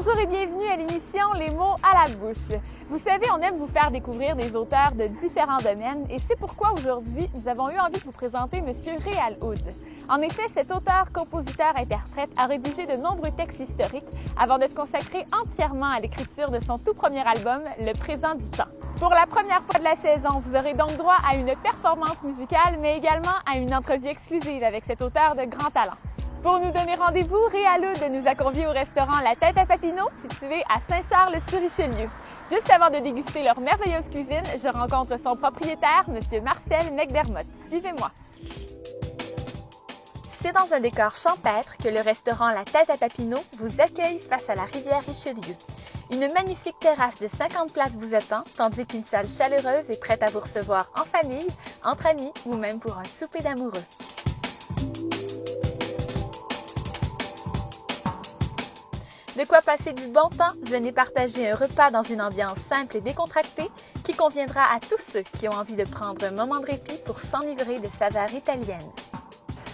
Bonjour et bienvenue à l'émission Les mots à la bouche. Vous savez, on aime vous faire découvrir des auteurs de différents domaines et c'est pourquoi aujourd'hui, nous avons eu envie de vous présenter M. Réal Houde. En effet, cet auteur, compositeur, interprète a rédigé de nombreux textes historiques avant de se consacrer entièrement à l'écriture de son tout premier album, Le présent du temps. Pour la première fois de la saison, vous aurez donc droit à une performance musicale, mais également à une entrevue exclusive avec cet auteur de grand talent. Pour nous donner rendez-vous, Réal Houde nous a conviés au restaurant La Tête à Papineau, situé à Saint-Charles-sur-Richelieu. Juste avant de déguster leur merveilleuse cuisine, je rencontre son propriétaire, M. Marcel McDermott. Suivez-moi. C'est dans un décor champêtre que le restaurant La Tête à Papineau vous accueille face à la rivière Richelieu. Une magnifique terrasse de 50 places vous attend, tandis qu'une salle chaleureuse est prête à vous recevoir en famille, entre amis ou même pour un souper d'amoureux. De quoi passer du bon temps, venez partager un repas dans une ambiance simple et décontractée qui conviendra à tous ceux qui ont envie de prendre un moment de répit pour s'enivrer de saveurs italiennes.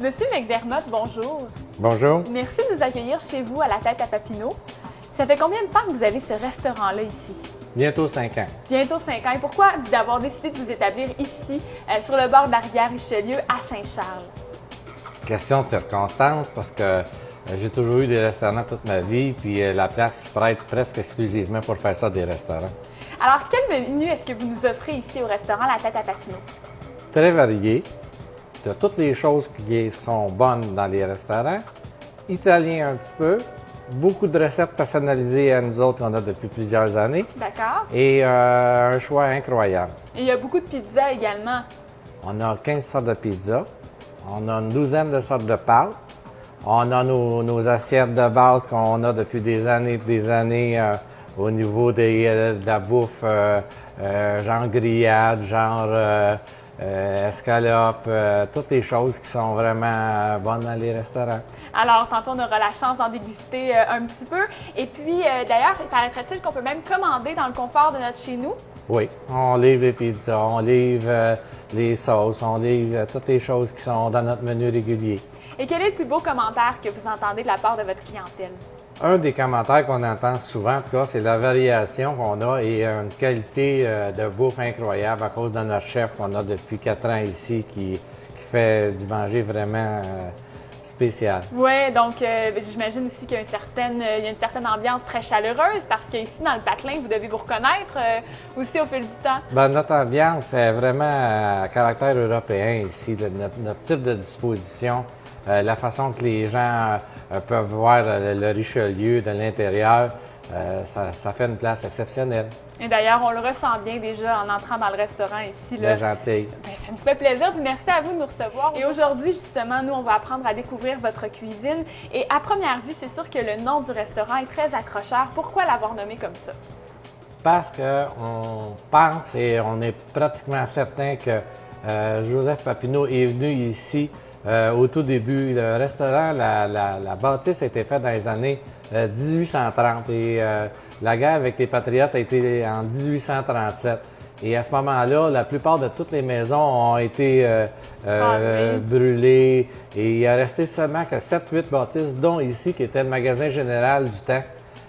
Monsieur McDermott, bonjour. Bonjour. Merci de nous accueillir chez vous à La Tête à Papineau. Ça fait combien de temps que vous avez ce restaurant-là ici? Bientôt 5 ans. Bientôt 5 ans. Et pourquoi d'avoir décidé de vous établir ici, sur le bord de la rivière Richelieu, à Saint-Charles? Question de circonstance, parce que j'ai toujours eu des restaurants toute ma vie, puis la place se prête presque exclusivement pour faire ça, des restaurants. Alors, quel menu est-ce que vous nous offrez ici au restaurant La Tête à Papineau? Très varié, de toutes les choses qui sont bonnes dans les restaurants, italien un petit peu, beaucoup de recettes personnalisées à nous autres qu'on a depuis plusieurs années. D'accord. Et un choix incroyable. Et il y a beaucoup de pizzas également. On a 15 sortes de pizzas, on a une douzaine de sortes de pâtes. On a nos assiettes de base qu'on a depuis des années au niveau de la bouffe, genre grillade, genre escalope, toutes les choses qui sont vraiment bonnes dans les restaurants. Alors, tantôt, on aura la chance d'en déguster un petit peu. Et puis, d'ailleurs, paraîtrait-il qu'on peut même commander dans le confort de notre chez nous? Oui, on livre les pizzas, on livre les sauces, on livre toutes les choses qui sont dans notre menu régulier. Et quel est le plus beau commentaire que vous entendez de la part de votre clientèle? Un des commentaires qu'on entend souvent, en tout cas, c'est la variation qu'on a et une qualité de bouffe incroyable à cause de notre chef qu'on a depuis 4 ans ici qui fait du manger vraiment spécial. Oui, donc j'imagine aussi qu'il y a une certaine ambiance très chaleureuse parce qu'ici, dans le patelin, vous devez vous reconnaître aussi au fil du temps. Bien, notre ambiance est vraiment à caractère européen ici, notre type de disposition. La façon que les gens peuvent voir le Richelieu de l'intérieur, ça fait une place exceptionnelle. Et d'ailleurs, on le ressent bien déjà en entrant dans le restaurant ici. Bien gentil. Bien, ça nous fait plaisir. Puis merci à vous de nous recevoir. Et aujourd'hui, justement, nous, on va apprendre à découvrir votre cuisine. Et à première vue, c'est sûr que le nom du restaurant est très accrocheur. Pourquoi l'avoir nommé comme ça? Parce qu'on pense et on est pratiquement certain que Joseph Papineau est venu ici au tout début. Le restaurant, la bâtisse a été faite dans les années 1830 et la guerre avec les Patriotes a été en 1837. Et à ce moment-là, la plupart de toutes les maisons ont été brûlées et il a resté seulement que 7-8 bâtisses, dont ici qui était le magasin général du temps.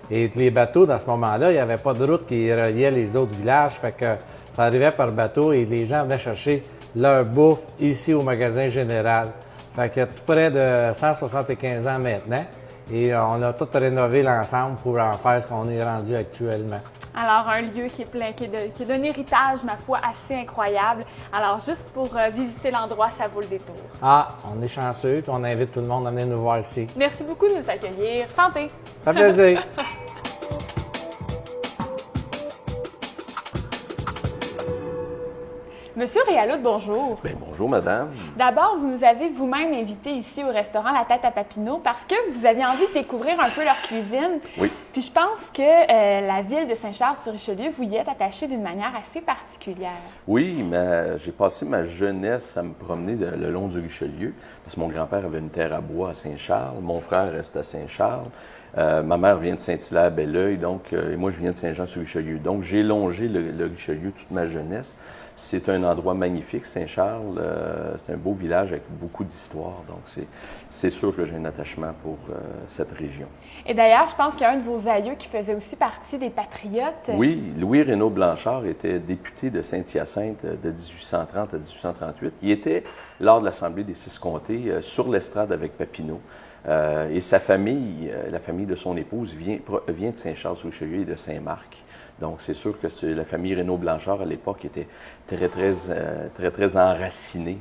Et les bateaux, dans ce moment-là, il n'y avait pas de route qui reliait les autres villages, fait que ça arrivait par bateau et les gens venaient chercher leur bouffe ici au magasin général. Fait qu'il y a tout près de 175 ans maintenant et on a tout rénové l'ensemble pour en faire ce qu'on est rendu actuellement. Alors, un lieu qui est d'un héritage, ma foi, assez incroyable. Alors, juste pour visiter l'endroit, ça vaut le détour. Ah, on est chanceux et on invite tout le monde à venir nous voir ici. Merci beaucoup de nous accueillir. Santé! Ça fait plaisir! Monsieur Réal Houde, bonjour. Bien, bonjour, madame. D'abord, vous nous avez vous-même invité ici au restaurant La Tête à Papineau parce que vous aviez envie de découvrir un peu leur cuisine. Oui. Puis je pense que la ville de Saint-Charles-sur-Richelieu, vous y êtes attaché d'une manière assez particulière. Oui, mais j'ai passé ma jeunesse à me promener le long du Richelieu parce que mon grand-père avait une terre à bois à Saint-Charles, mon frère reste à Saint-Charles. Ma mère vient de Saint-Hilaire-Belleuil, donc, et moi, je viens de Saint-Jean-sur-Richelieu. Donc, j'ai longé le Richelieu toute ma jeunesse. C'est un un endroit magnifique, Saint-Charles. C'est un beau village avec beaucoup d'histoire. Donc, c'est sûr que j'ai un attachement pour cette région. Et d'ailleurs, je pense qu'il y a un de vos aïeux qui faisait aussi partie des Patriotes. Oui, Louis Reynaud Blanchard était député de Saint-Hyacinthe de 1830 à 1838. Il était, lors de l'Assemblée des Six Comtés, sur l'estrade avec Papineau. Et sa famille, la famille de son épouse, vient de Saint-Charles-sur-Richelieu et de Saint-Marc. Donc, c'est sûr que la famille Reynaud-Blanchard, à l'époque, était très enracinée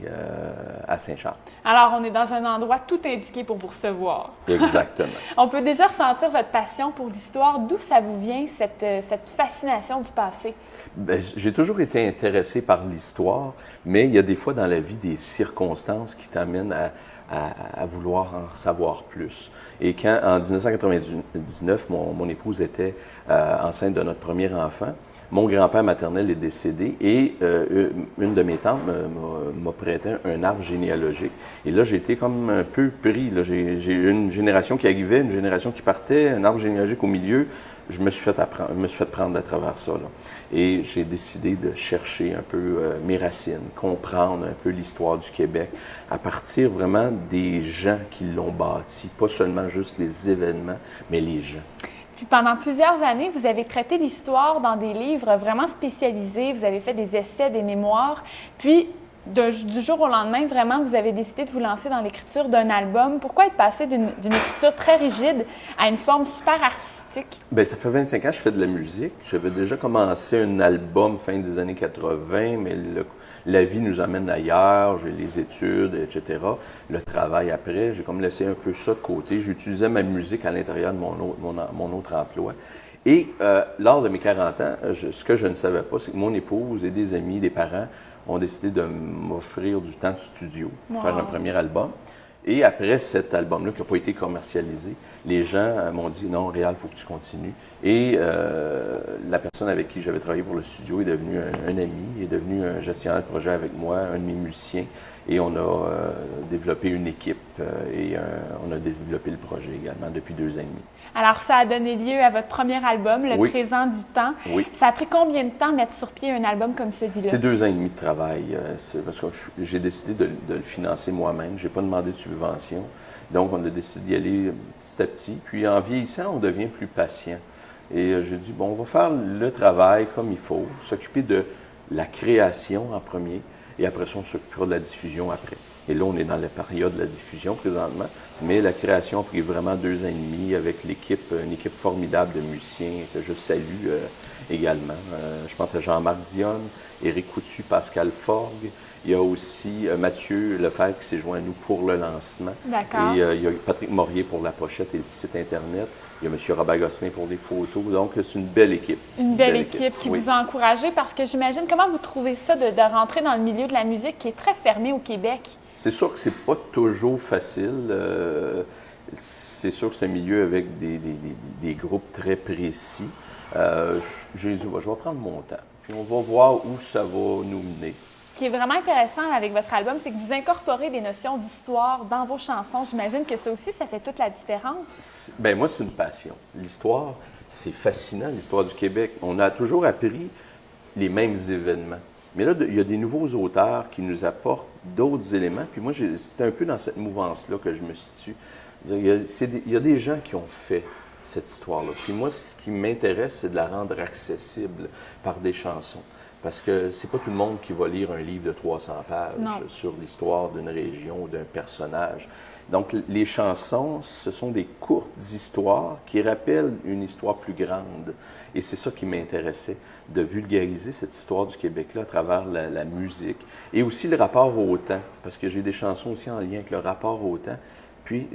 à Saint-Charles. Alors, on est dans un endroit tout indiqué pour vous recevoir. Exactement. On peut déjà ressentir votre passion pour l'histoire. D'où ça vous vient, cette fascination du passé? Bien, j'ai toujours été intéressé par l'histoire, mais il y a des fois dans la vie des circonstances qui t'amènent à vouloir en savoir plus. Et quand, en 1999, mon épouse était enceinte de notre premier enfant, mon grand-père maternel est décédé et une de mes tantes m'a prêté un arbre généalogique. Et là, j'ai été comme un peu pris. J'ai eu une génération qui arrivait, une génération qui partait, un arbre généalogique au milieu. Je me suis fait prendre à travers ça. Là. Et j'ai décidé de chercher un peu mes racines, comprendre un peu l'histoire du Québec, à partir vraiment des gens qui l'ont bâti, pas seulement juste les événements, mais les gens. Puis pendant plusieurs années, vous avez traité l'histoire dans des livres vraiment spécialisés, vous avez fait des essais, des mémoires, puis du jour au lendemain, vraiment, vous avez décidé de vous lancer dans l'écriture d'un album. Pourquoi être passé d'une écriture très rigide à une forme super artistique? Bien, ça fait 25 ans que je fais de la musique. J'avais déjà commencé un album fin des années 80, mais la vie nous amène ailleurs. J'ai les études, etc. Le travail après, j'ai comme laissé un peu ça de côté. J'utilisais ma musique à l'intérieur de mon autre emploi. Et lors de mes 40 ans, ce que je ne savais pas, c'est que mon épouse et des amis, des parents, ont décidé de m'offrir du temps de studio pour faire un premier album. Et après cet album-là, qui n'a pas été commercialisé, les gens m'ont dit « Non, Réal, il faut que tu continues ». Et la personne avec qui j'avais travaillé pour le studio est devenue un ami, est devenu un gestionnaire de projet avec moi, un de mes musiciens. Et on a développé une équipe et on a développé le projet également depuis 2 ans et demi. Alors, ça a donné lieu à votre premier album, Le Présent du temps. Oui. Ça a pris combien de temps mettre sur pied un album comme celui-là? C'est 2 ans et demi de travail. C'est parce que j'ai décidé de le financer moi-même. Je n'ai pas demandé de subvention. Donc, on a décidé d'y aller petit à petit. Puis, en vieillissant, on devient plus patient. Et j'ai dit, bon, on va faire le travail comme il faut, s'occuper de la création en premier, et après ça, on s'occupera de la diffusion après. Et là, on est dans la période de la diffusion présentement, mais la création a pris vraiment 2 ans et demi avec l'équipe, une équipe formidable de musiciens que je salue également. Je pense à Jean-Marc Dionne, Éric Coutu, Pascal Forgue. Il y a aussi Mathieu Lefebvre qui s'est joint à nous pour le lancement. D'accord. Et il y a Patrick Morier pour la pochette et le site Internet. Il y a M. Robert Gosselin pour les photos. Donc, c'est une belle équipe. Une belle équipe qui vous a encouragé parce que j'imagine, comment vous trouvez ça de rentrer dans le milieu de la musique qui est très fermé au Québec? C'est sûr que c'est pas toujours facile. C'est sûr que c'est un milieu avec des groupes très précis. J'ai dit, je vais prendre mon temps. Puis on va voir où ça va nous mener. Ce qui est vraiment intéressant avec votre album, c'est que vous incorporez des notions d'histoire dans vos chansons. J'imagine que ça aussi, ça fait toute la différence. Bien, moi, c'est une passion. L'histoire, c'est fascinant, l'histoire du Québec. On a toujours appris les mêmes événements. Mais là, il y a des nouveaux auteurs qui nous apportent d'autres éléments. Puis moi, c'est un peu dans cette mouvance-là que je me situe. Il y a des gens qui ont fait cette histoire-là. Puis moi, ce qui m'intéresse, c'est de la rendre accessible par des chansons. Parce que c'est pas tout le monde qui va lire un livre de 300 pages sur l'histoire d'une région ou d'un personnage. Donc, les chansons, ce sont des courtes histoires qui rappellent une histoire plus grande. Et c'est ça qui m'intéressait, de vulgariser cette histoire du Québec-là à travers la musique. Et aussi le rapport au temps, parce que j'ai des chansons aussi en lien avec le rapport au temps. Puis,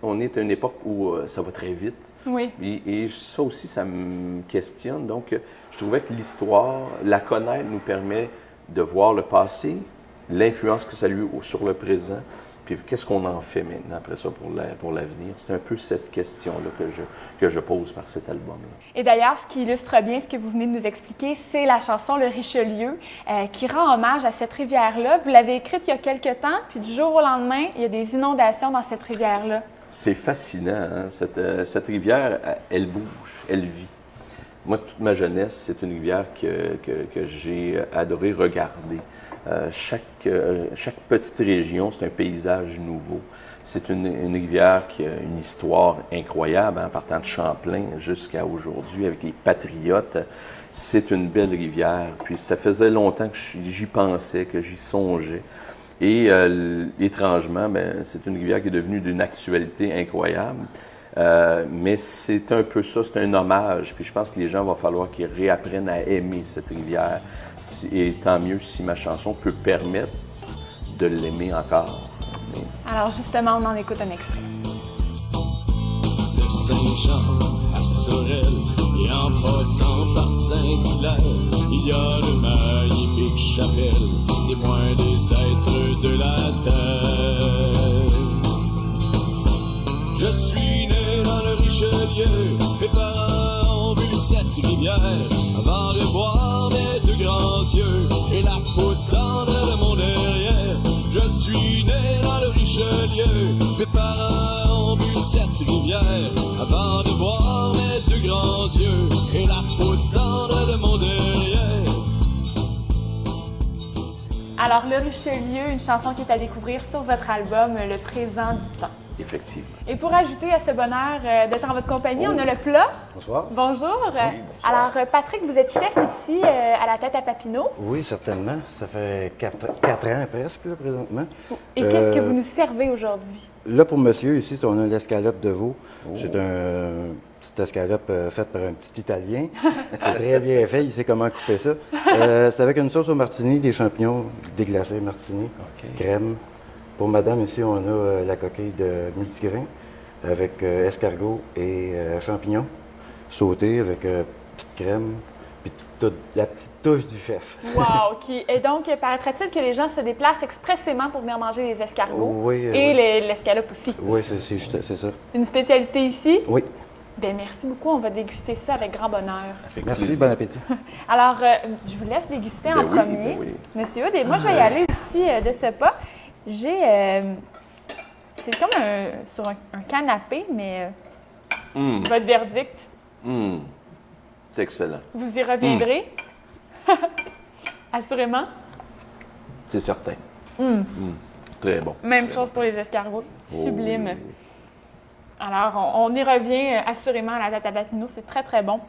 on est à une époque où ça va très vite. Oui. Et ça aussi, ça me questionne. Donc, je trouvais que l'histoire, la connaître, nous permet de voir le passé, l'influence que ça a eu sur le présent, puis qu'est-ce qu'on en fait maintenant après ça pour l'avenir. C'est un peu cette question-là que je pose par cet album-là. Et d'ailleurs, ce qui illustre bien ce que vous venez de nous expliquer, c'est la chanson Le Richelieu, qui rend hommage à cette rivière-là. Vous l'avez écrite il y a quelque temps, puis du jour au lendemain, il y a des inondations dans cette rivière-là. C'est fascinant, hein? Cette rivière, elle bouge, elle vit. Moi, toute ma jeunesse, c'est une rivière que j'ai adoré regarder. Chaque petite région, c'est un paysage nouveau. C'est une rivière qui a une histoire incroyable, en partant de Champlain jusqu'à aujourd'hui, avec les Patriotes. C'est une belle rivière. Puis ça faisait longtemps que j'y pensais, que j'y songeais. Et étrangement, c'est une rivière qui est devenue d'une actualité incroyable. Mais c'est un peu ça, c'est un hommage. Puis je pense que les gens vont falloir qu'ils réapprennent à aimer cette rivière. Et tant mieux si ma chanson peut permettre de l'aimer encore. Alors justement, on en écoute un extrait. De Saint-Jean à Sorel et en passant par Saint-Hilaire, il y a de magnifiques chapelles, témoins des êtres de la terre. Je suis né dans le Richelieu, mes parents ont bu cette rivière avant de boire mes deux grands yeux et la peau tendre de mon derrière. Je suis né dans le Richelieu, mes parents ont bu cette rivière avant de boire mes deux grands yeux et la peau tendre de mon derrière. Alors, Le Richelieu, une chanson qui est à découvrir sur votre album Le Présent du Temps. Effectivement. Et pour ajouter à ce bonheur d'être en votre compagnie, on a le plat. Bonsoir. Bonjour. Bonsoir. Alors, Patrick, vous êtes chef ici à la Tête à Papineau. Oui, certainement. Ça fait 4 ans presque, là, présentement. Et qu'est-ce que vous nous servez aujourd'hui? Là, pour monsieur, ici, on a l'escalope de veau. C'est un petite escalope faite par un petit Italien. C'est très bien fait. Il sait comment couper ça. C'est avec une sauce au martini, des champignons déglacés martini, crème. Pour madame, ici, on a la coquille de multigrain avec escargot et champignons sautés avec petite crème puis la petite touche du chef. Wow! Et donc, paraîtrait-il que les gens se déplacent expressément pour venir manger les escargots Oui, et oui. l'escalope aussi. Oui, c'est ça. Une spécialité ici? Oui. Bien, merci beaucoup. On va déguster ça avec grand bonheur. Avec Merci, plaisir. bon appétit. Alors, je vous laisse déguster en oui, premier. ben oui. Monsieur Aude, et moi, je vais y aller aussi de ce pas. J'ai... c'est comme sur un canapé, mais votre verdict, C'est excellent. vous y reviendrez? Assurément. C'est certain. Très bon. Même chose pour les escargots. Oh, Sublime. oui, oui. Alors, on y revient assurément à la Tête à Papineau. C'est très, très bon.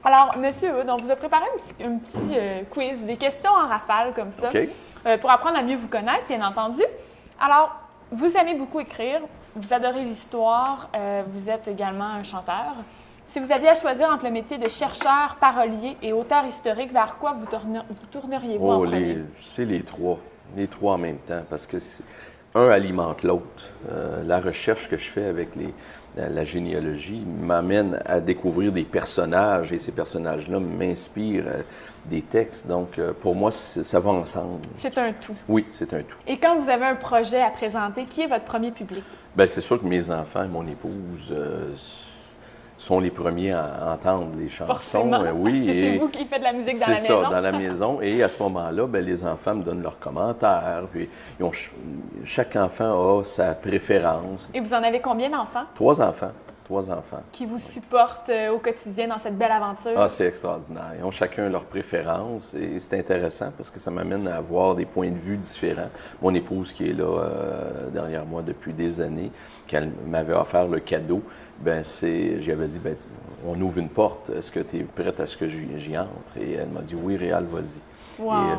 Alors, monsieur Eudes, on vous a préparé un petit quiz, des questions en rafale comme ça, OK. pour apprendre à mieux vous connaître, bien entendu. Alors, vous aimez beaucoup écrire, vous adorez l'histoire, vous êtes également un chanteur. Si vous aviez à choisir entre le métier de chercheur, parolier et auteur historique, vers quoi vous tourneriez-vous en premier? C'est les trois en même temps, parce que un alimente l'autre. La recherche que je fais avec la généalogie m'amène à découvrir des personnages, et ces personnages-là m'inspirent des textes. Donc, pour moi, ça va ensemble. C'est un tout. Oui, c'est un tout. Et quand vous avez un projet à présenter, qui est votre premier public? Bien, c'est sûr que mes enfants et mon épouse sont les premiers à entendre les chansons. Forcément. Oui, c'est vous qui faites de la musique dans la maison. C'est ça, dans la maison. Et à ce moment-là, bien, les enfants me donnent leurs commentaires. Puis chaque enfant a sa préférence. Et vous en avez combien d'enfants? 3 enfants. Qui vous supportent au quotidien dans cette belle aventure? Ah, c'est extraordinaire. Ils ont chacun leurs préférences et c'est intéressant parce que ça m'amène à avoir des points de vue différents. Mon épouse qui est là derrière moi depuis des années, qu'elle m'avait offert le cadeau, j'avais dit, on ouvre une porte, est-ce que tu es prête à ce que j'y entre? Et elle m'a dit, oui, Réal, vas-y. Wow.